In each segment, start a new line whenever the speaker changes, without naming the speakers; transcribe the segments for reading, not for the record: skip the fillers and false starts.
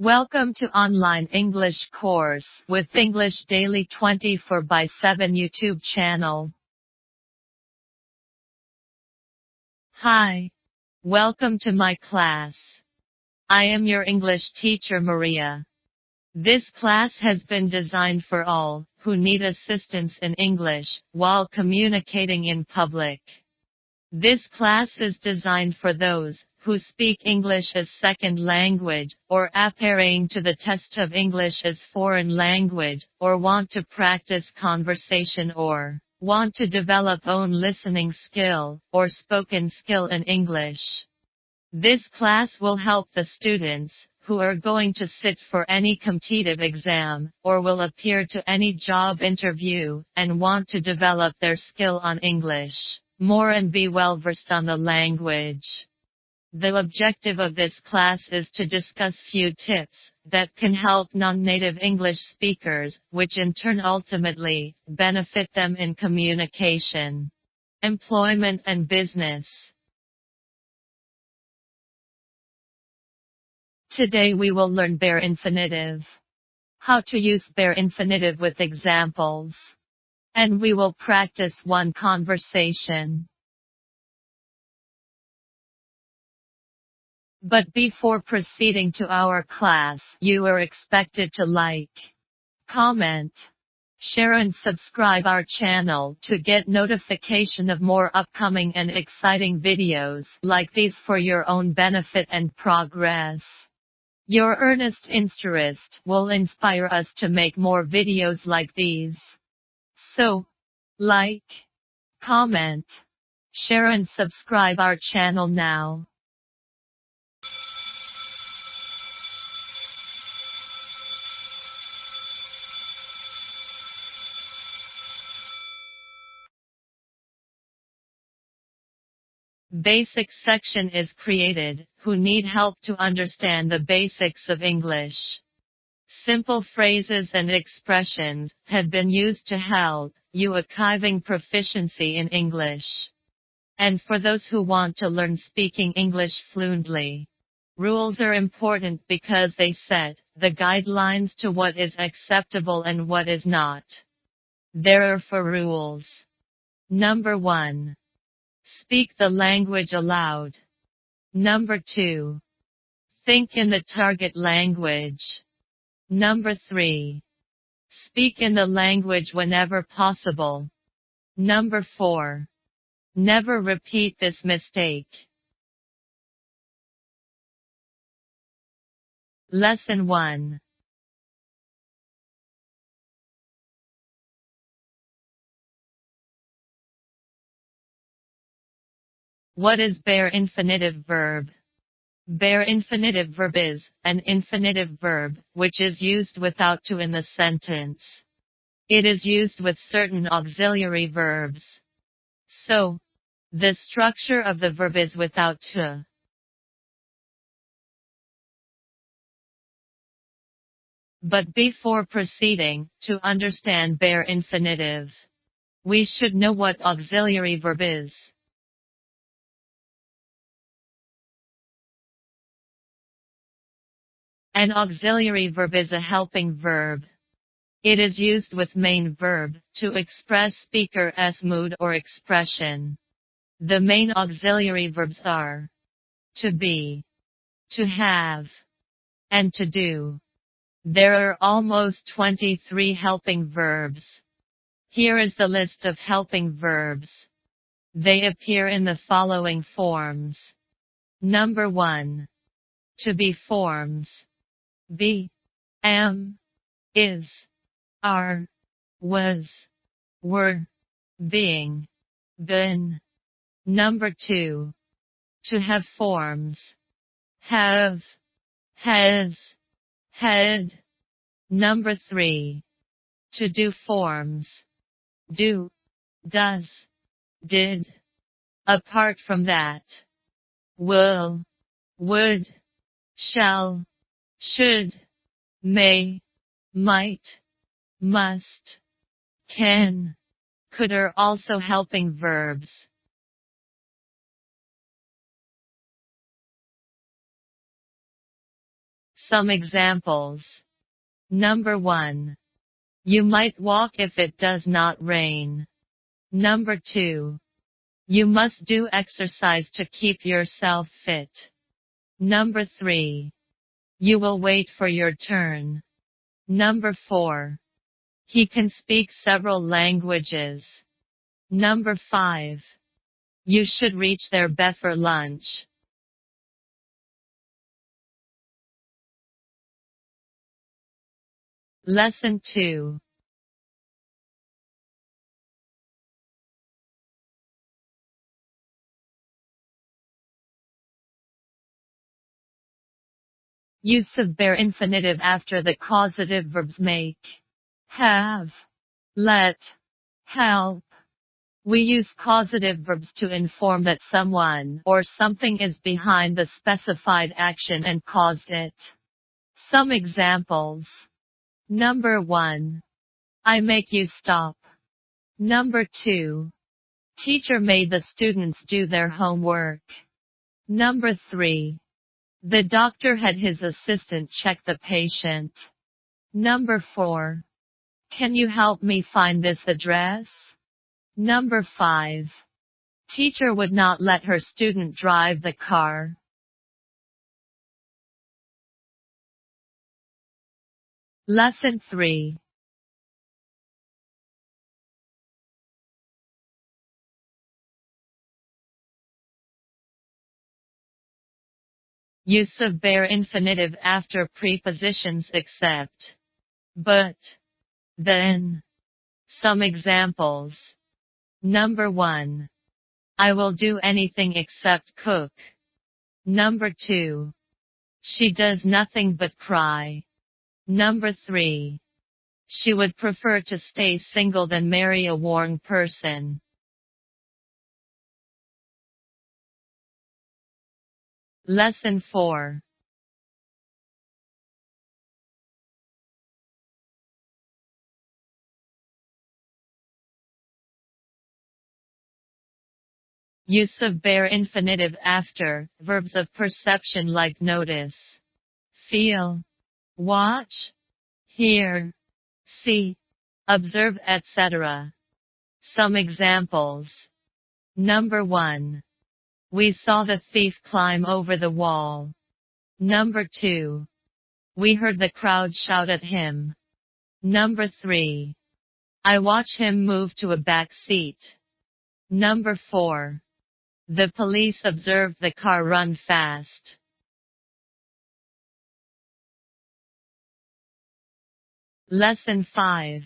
Welcome to online English course with English Daily 24/7 YouTube channel. Hi. Welcome to my class. I am your English teacher Maria. This class has been designed for all who need assistance in English while communicating in public. This class is designed for those who speak English as second language, or appearing to the test of English as foreign language, or want to practice conversation or want to develop own listening skill, or spoken skill in English. This class will help the students who are going to sit for any competitive exam, or will appear to any job interview, and want to develop their skill on English more and be well versed on the language. The objective of this class is to discuss few tips that can help non-native English speakers, which in turn ultimately benefit them in communication, employment and business. Today we will learn bare infinitive, how to use bare infinitive with examples, and we will practice one conversation. But before proceeding to our class, you are expected to like, comment, share and subscribe our channel to get notification of more upcoming and exciting videos like these for your own benefit and progress. Your earnest interest will inspire us to make more videos like these. So, like, comment, share and subscribe our channel now. Basic section is created, who need help to understand the basics of English. Simple phrases and expressions have been used to help you archiving proficiency in English. And for those who want to learn speaking English fluently, rules are important because they set the guidelines to what is acceptable and what is not. There are 4 rules. Number 1. Speak the language aloud. Number 2. Think in the target language. Number 3. Speak in the language whenever possible. Number 4. Never repeat this mistake. Lesson 1. What is bare infinitive verb? Bare infinitive verb is an infinitive verb, which is used without to in the sentence. It is used with certain auxiliary verbs. So, the structure of the verb is without to. But before proceeding to understand bare infinitive, we should know what auxiliary verb is. An auxiliary verb is a helping verb. It is used with main verb to express speaker's mood or expression. The main auxiliary verbs are to be, to have, and to do. There are almost 23 helping verbs. Here is the list of helping verbs. They appear in the following forms. Number 1. To be forms. Be, am, is, are, was, were, being, been. Number 2. To have forms. Have, has, had. Number 3. To do forms. Do, does, did. Apart from that, will, would, shall, should, may, might, must, can, could are also helping verbs. Some examples. Number 1. You might walk if it does not rain. Number 2. You must do exercise to keep yourself fit. Number 3. You will wait for your turn. Number 4. He can speak several languages. Number 5. You should reach there before lunch. Lesson 2. Use of bare infinitive after the causative verbs make, have, let, help. We use causative verbs to inform that someone or something is behind the specified action and caused it. Some examples. Number 1. I make you stop. Number 2. Teacher made the students do their homework. Number 3. The doctor had his assistant check the patient. Number 4. Can you help me find this address? Number 5. Teacher would not let her student drive the car. Lesson 3. Use of bare infinitive after prepositions except, but, then. Some examples. Number 1. I will do anything except cook. Number 2. She does nothing but cry. Number 3. She would prefer to stay single than marry a warm person. Lesson 4. Use of bare infinitive after verbs of perception like notice, feel, watch, hear, see, observe, etc. Some examples. Number 1. We saw the thief climb over the wall. Number 2. We heard the crowd shout at him. Number 3. I watch him move to a back seat. Number 4. The police observed the car run fast. Lesson 5.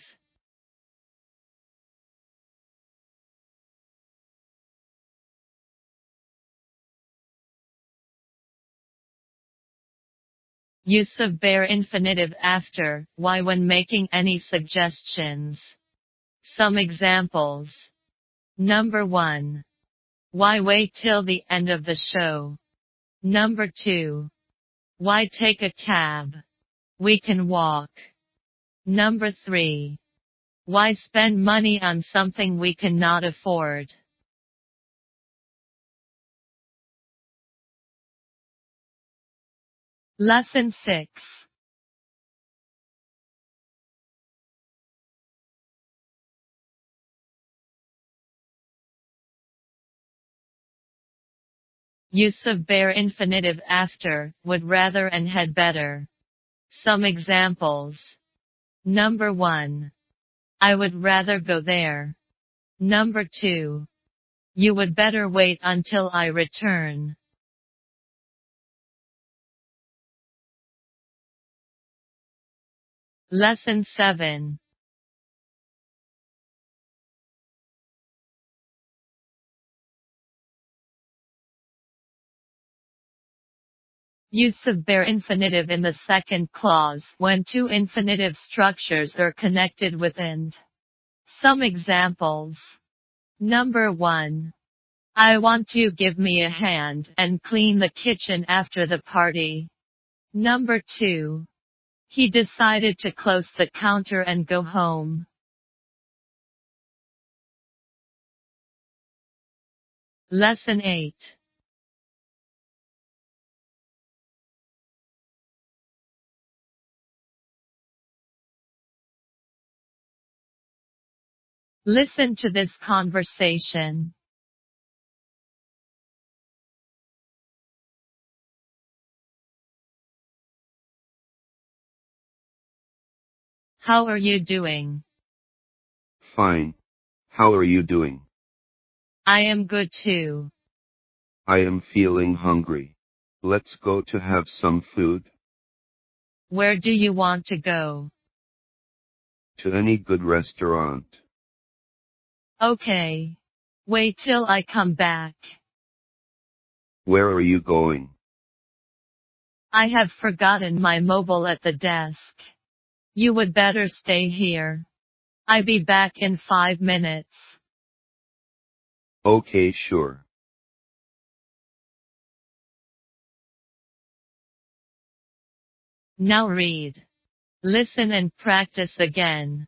Use of bare infinitive after why when making any suggestions. Some examples. Number 1. Why wait till the end of the show? Number 2. Why take a cab? We can walk. Number 3. Why spend money on something we cannot afford? Lesson 6. Use of bare infinitive after would rather and had better. Some examples. Number 1. I would rather go there. Number 2. You would better wait until I return. Lesson 7. Use of bare infinitive in the second clause when two infinitive structures are connected with and. Some examples. Number 1. I want you to give me a hand and clean the kitchen after the party. Number 2. He decided to close the counter and go home. Lesson 8. Listen to this conversation. How are you doing?
Fine. How are you doing?
I am good too.
I am feeling hungry. Let's go to have some food.
Where do you want to go?
To any good restaurant.
Okay. Wait till I come back.
Where are you going?
I have forgotten my mobile at the desk. You would better stay here. I'll be back in 5 minutes.
Okay, sure.
Now read. Listen and practice again.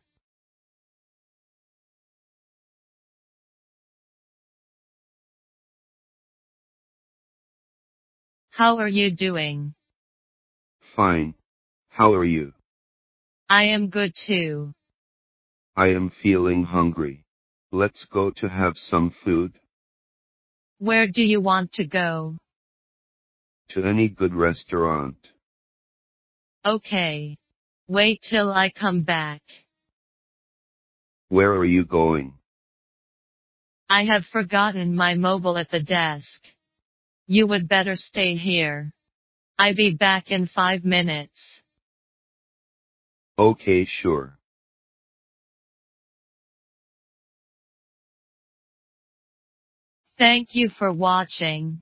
How are you doing?
Fine. How are you?
I am good too.
I am feeling hungry. Let's go to have some food.
Where do you want to go?
To any good restaurant.
Okay. Wait till I come back.
Where are you going?
I have forgotten my mobile at the desk. You would better stay here. I'll be back in 5 minutes.
Okay, sure.
Thank you for watching.